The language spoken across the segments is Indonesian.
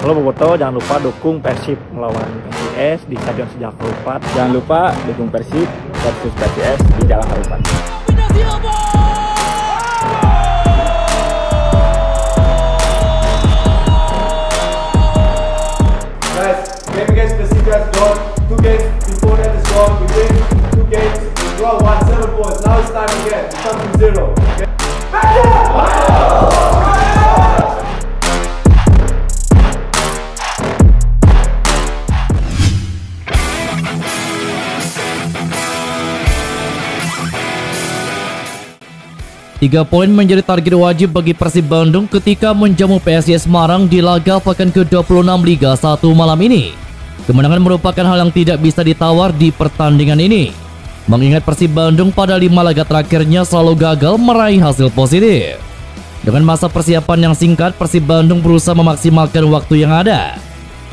Halo Boboto, jangan lupa dukung Persib melawan PSIS di Stadion Sejalak Harupat. Jangan lupa dukung Persib versus PSIS di Jalan Harupat. Guys, game against Persib has gone. 2 games before that is gone. We win 2 games, we draw 1, 7 points. Now it's time again. It's something zero. Okay? Tiga poin menjadi target wajib bagi Persib Bandung ketika menjamu PSIS Semarang di laga pekan ke-26 Liga 1 malam ini. Kemenangan merupakan hal yang tidak bisa ditawar di pertandingan ini, mengingat Persib Bandung pada 5 laga terakhirnya selalu gagal meraih hasil positif. Dengan masa persiapan yang singkat, Persib Bandung berusaha memaksimalkan waktu yang ada.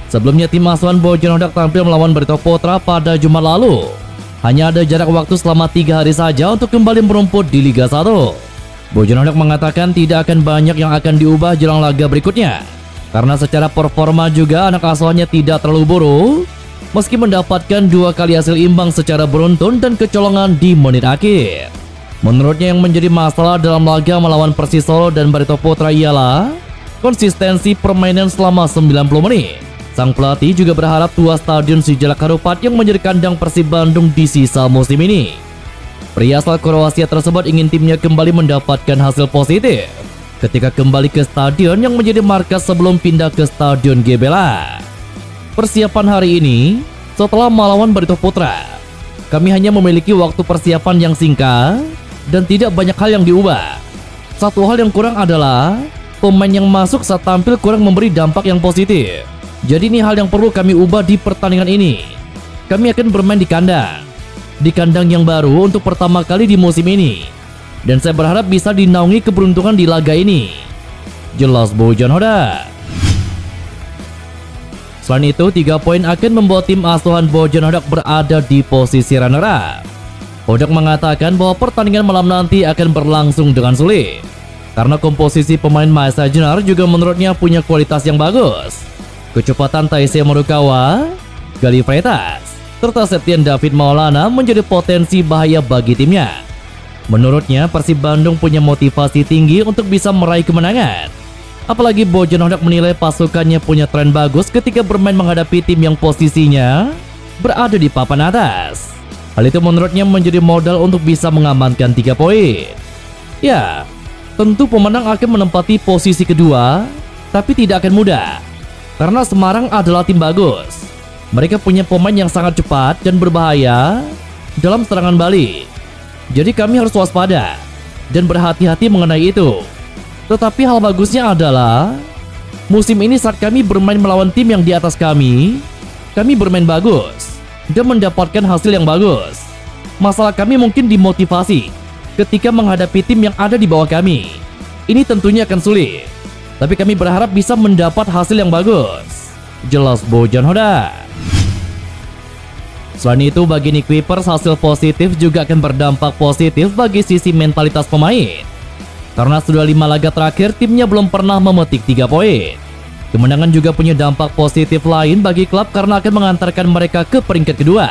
Sebelumnya tim asuhan Bojan Hodak tampil melawan Barito Putra pada Jumat lalu. Hanya ada jarak waktu selama 3 hari saja untuk kembali merumput di Liga 1. Bojan Hodak mengatakan tidak akan banyak yang akan diubah jelang laga berikutnya, karena secara performa juga anak asuhannya tidak terlalu buruk, meski mendapatkan 2 kali hasil imbang secara beruntun dan kecolongan di menit akhir. Menurutnya yang menjadi masalah dalam laga melawan Persis Solo dan Barito Putra ialah konsistensi permainan selama 90 menit. Sang pelatih juga berharap 2 stadion Sejalak Harupat yang menjadi kandang Persib Bandung di sisa musim ini. Pria asal Kroasia tersebut ingin timnya kembali mendapatkan hasil positif ketika kembali ke stadion yang menjadi markas sebelum pindah ke Stadion GBLA. Persiapan hari ini setelah melawan Barito Putra, kami hanya memiliki waktu persiapan yang singkat dan tidak banyak hal yang diubah. Satu hal yang kurang adalah pemain yang masuk saat tampil kurang memberi dampak yang positif. Jadi ini hal yang perlu kami ubah di pertandingan ini. Kami akan bermain di kandang yang baru untuk pertama kali di musim ini, dan saya berharap bisa dinaungi keberuntungan di laga ini, jelas Bojan Hodak. Selain itu, 3 poin akan membuat tim asuhan Bojan Hodak berada di posisi runner-up. Hodak mengatakan bahwa pertandingan malam nanti akan berlangsung dengan sulit, karena komposisi pemain Maesa Jenar juga menurutnya punya kualitas yang bagus. Kecepatan Taisei Morukawa, Gali Freitas, serta Septian David Maulana menjadi potensi bahaya bagi timnya. Menurutnya, Persib Bandung punya motivasi tinggi untuk bisa meraih kemenangan. Apalagi Bojan Hodak menilai pasukannya punya tren bagus ketika bermain menghadapi tim yang posisinya berada di papan atas. Hal itu menurutnya menjadi modal untuk bisa mengamankan 3 poin. Ya, tentu pemenang akan menempati posisi kedua, tapi tidak akan mudah, karena Semarang adalah tim bagus. Mereka punya pemain yang sangat cepat dan berbahaya dalam serangan balik. Jadi kami harus waspada dan berhati-hati mengenai itu. Tetapi hal bagusnya adalah musim ini saat kami bermain melawan tim yang di atas kami bermain bagus dan mendapatkan hasil yang bagus. Masalah kami mungkin dimotivasi ketika menghadapi tim yang ada di bawah kami. Ini tentunya akan sulit, tapi kami berharap bisa mendapat hasil yang bagus, jelas Bojan Hodak. Selain itu, bagi Nick Kuipers, hasil positif juga akan berdampak positif bagi sisi mentalitas pemain, karena sudah 5 laga terakhir timnya belum pernah memetik 3 poin. Kemenangan juga punya dampak positif lain bagi klub karena akan mengantarkan mereka ke peringkat kedua.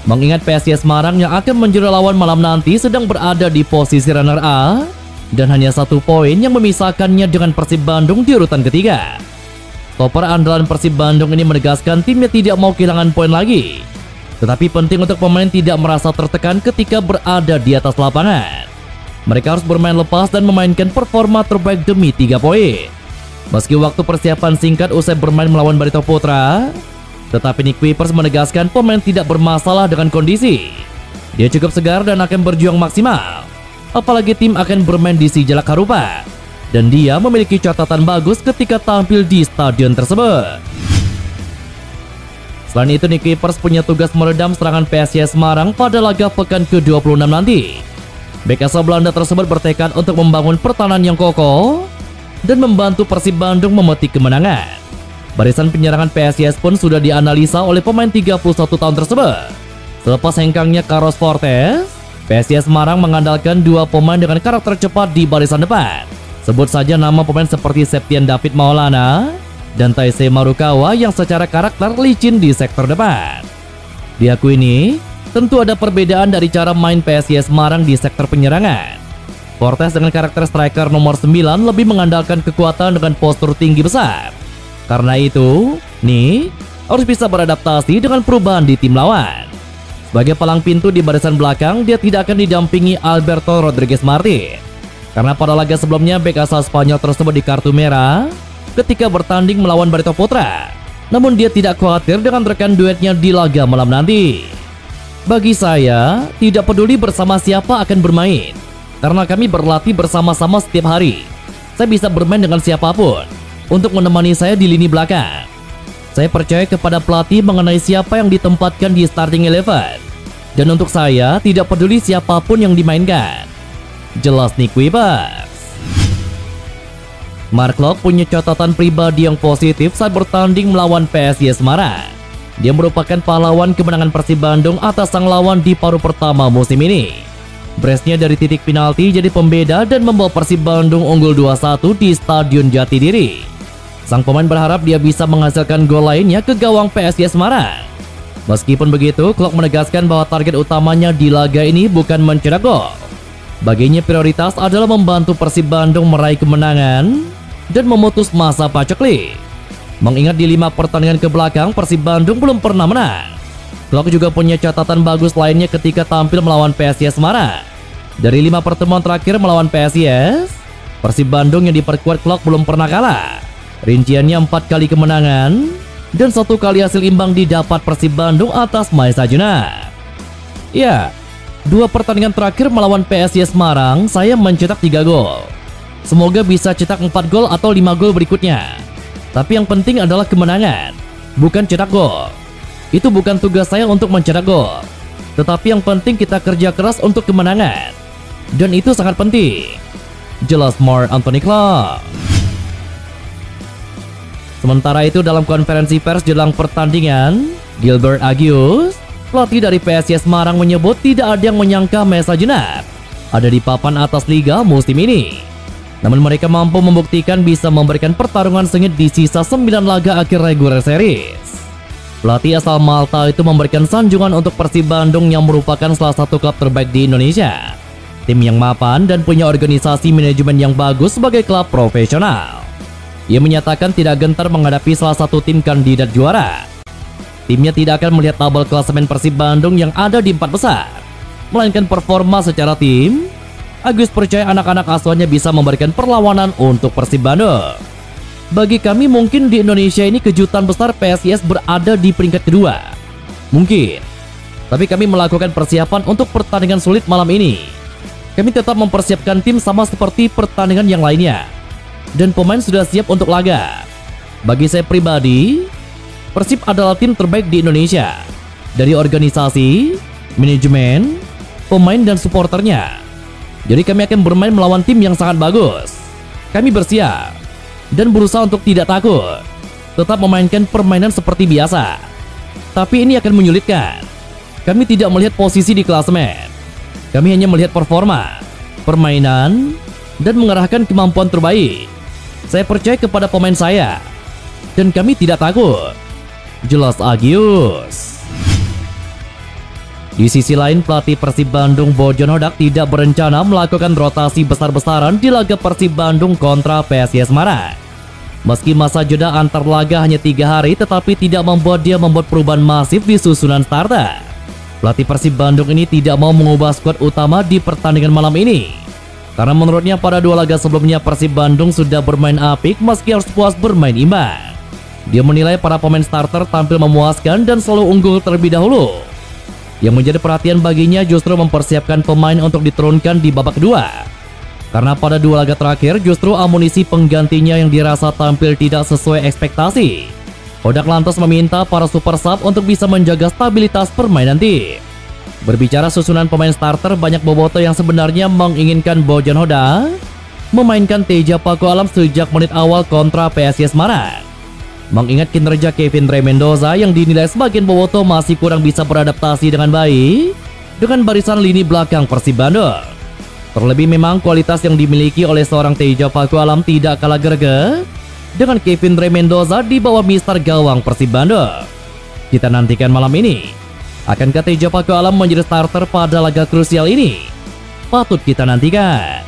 Mengingat PSIS Semarang yang akan menjadi lawan malam nanti sedang berada di posisi runner-up dan hanya 1 poin yang memisahkannya dengan Persib Bandung di urutan ketiga. Stopper andalan Persib Bandung ini menegaskan timnya tidak mau kehilangan poin lagi. Tetapi penting untuk pemain tidak merasa tertekan ketika berada di atas lapangan. Mereka harus bermain lepas dan memainkan performa terbaik demi 3 poin. Meski waktu persiapan singkat usai bermain melawan Barito Putra, tetapi Nick Kuipers menegaskan pemain tidak bermasalah dengan kondisi. Dia cukup segar dan akan berjuang maksimal. Apalagi tim akan bermain di Sejalak Harupat, dan dia memiliki catatan bagus ketika tampil di stadion tersebut. Selain itu, Nick Kuipers punya tugas meredam serangan PSIS Semarang pada laga pekan ke-26 nanti. Bek asal Belanda tersebut bertekad untuk membangun pertahanan yang kokoh dan membantu Persib Bandung memetik kemenangan. Barisan penyerangan PSIS pun sudah dianalisa oleh pemain 31 tahun tersebut. Selepas hengkangnya Carlos Fortes, PSIS Semarang mengandalkan 2 pemain dengan karakter cepat di barisan depan. Sebut saja nama pemain seperti Septian David Maulana dan Taisei Marukawa yang secara karakter licin di sektor depan. Di aku ini, tentu ada perbedaan dari cara main PSIS Semarang di sektor penyerangan. Fortes dengan karakter striker nomor 9 lebih mengandalkan kekuatan dengan postur tinggi besar. Karena itu, Ni harus bisa beradaptasi dengan perubahan di tim lawan. Sebagai palang pintu di barisan belakang, dia tidak akan didampingi Alberto Rodriguez Martin. Karena pada laga sebelumnya bek asal Spanyol tersebut di kartu merah ketika bertanding melawan Barito Putra. Namun dia tidak khawatir dengan rekan duetnya di laga malam nanti. Bagi saya, tidak peduli bersama siapa akan bermain. Karena kami berlatih bersama-sama setiap hari. Saya bisa bermain dengan siapapun untuk menemani saya di lini belakang. Saya percaya kepada pelatih mengenai siapa yang ditempatkan di starting 11. Dan untuk saya, tidak peduli siapapun yang dimainkan. Jelas Nick Webers. Mark Locke punya catatan pribadi yang positif saat bertanding melawan PSIS Semarang. Dia merupakan pahlawan kemenangan Persib Bandung atas sang lawan di paruh pertama musim ini. Brace-nya dari titik penalti jadi pembeda dan membawa Persib Bandung unggul 2-1 di Stadion Jatidiri. Sang pemain berharap dia bisa menghasilkan gol lainnya ke gawang PSIS Semarang. Meskipun begitu, Klok menegaskan bahwa target utamanya di laga ini bukan mencetak gol. Baginya prioritas adalah membantu Persib Bandung meraih kemenangan dan memutus masa paceklik. Mengingat di 5 pertandingan ke belakang, Persib Bandung belum pernah menang. Klok juga punya catatan bagus lainnya ketika tampil melawan PSIS Semarang. Dari 5 pertemuan terakhir melawan PSIS, Persib Bandung yang diperkuat Klok belum pernah kalah. Rinciannya 4 kali kemenangan dan 1 kali hasil imbang didapat Persib Bandung atas Maesa Junap. Ya, 2 pertandingan terakhir melawan PSIS Semarang saya mencetak 3 gol. Semoga bisa cetak 4 gol atau 5 gol berikutnya. Tapi yang penting adalah kemenangan, bukan cetak gol. Itu bukan tugas saya untuk mencetak gol. Tetapi yang penting kita kerja keras untuk kemenangan. Dan itu sangat penting. Jelas Mark Anthony Clark. Sementara itu dalam konferensi pers jelang pertandingan, Gilbert Agius, pelatih dari PSIS Semarang menyebut tidak ada yang menyangka Maesa Junap ada di papan atas liga musim ini. Namun mereka mampu membuktikan bisa memberikan pertarungan sengit di sisa 9 laga akhir regular series. Pelatih asal Malta itu memberikan sanjungan untuk Persib Bandung yang merupakan salah satu klub terbaik di Indonesia. Tim yang mapan dan punya organisasi manajemen yang bagus sebagai klub profesional. Ia menyatakan tidak gentar menghadapi salah satu tim kandidat juara. Timnya tidak akan melihat tabel klasemen Persib Bandung yang ada di 4 besar, melainkan performa secara tim. Agus percaya anak-anak asuhannya bisa memberikan perlawanan untuk Persib Bandung. Bagi kami mungkin di Indonesia ini kejutan besar PSIS berada di peringkat kedua. Mungkin. Tapi kami melakukan persiapan untuk pertandingan sulit malam ini. Kami tetap mempersiapkan tim sama seperti pertandingan yang lainnya. Dan pemain sudah siap untuk laga. Bagi saya pribadi, Persib adalah tim terbaik di Indonesia. Dari organisasi, manajemen, pemain dan suporternya. Jadi kami akan bermain melawan tim yang sangat bagus. Kami bersiap dan berusaha untuk tidak takut, tetap memainkan permainan seperti biasa. Tapi ini akan menyulitkan. Kami tidak melihat posisi di klasemen. Kami hanya melihat performa, permainan, dan mengerahkan kemampuan terbaik. Saya percaya kepada pemain saya, dan kami tidak takut. Jelas Agius. Di sisi lain, pelatih Persib Bandung Bojan Hodak tidak berencana melakukan rotasi besar-besaran di laga Persib Bandung kontra PSIS Semarang. Meski masa jeda antar laga hanya 3 hari, tetapi tidak membuat dia membuat perubahan masif di susunan starter. Pelatih Persib Bandung ini tidak mau mengubah skuad utama di pertandingan malam ini. Karena menurutnya pada 2 laga sebelumnya Persib Bandung sudah bermain apik meski harus puas bermain imbang. Dia menilai para pemain starter tampil memuaskan dan selalu unggul terlebih dahulu. Yang menjadi perhatian baginya justru mempersiapkan pemain untuk diturunkan di babak kedua. Karena pada 2 laga terakhir justru amunisi penggantinya yang dirasa tampil tidak sesuai ekspektasi. Hodak lantas meminta para super sub untuk bisa menjaga stabilitas permainan tim. Berbicara susunan pemain starter, banyak boboto yang sebenarnya menginginkan Bojan Hodak memainkan Teja Paku Alam sejak menit awal kontra PSIS Semarang. Mengingat kinerja Kevin Rey Mendoza yang dinilai sebagian boboto masih kurang bisa beradaptasi dengan baik dengan barisan lini belakang Persib Bandung. Terlebih memang kualitas yang dimiliki oleh seorang Teja Paku Alam tidak kalah greget dengan Kevin Dre Mendoza di bawah mister gawang Persib Bandung. Kita nantikan malam ini, akankah Teja Pakualam menjadi starter pada laga krusial ini? Patut kita nantikan.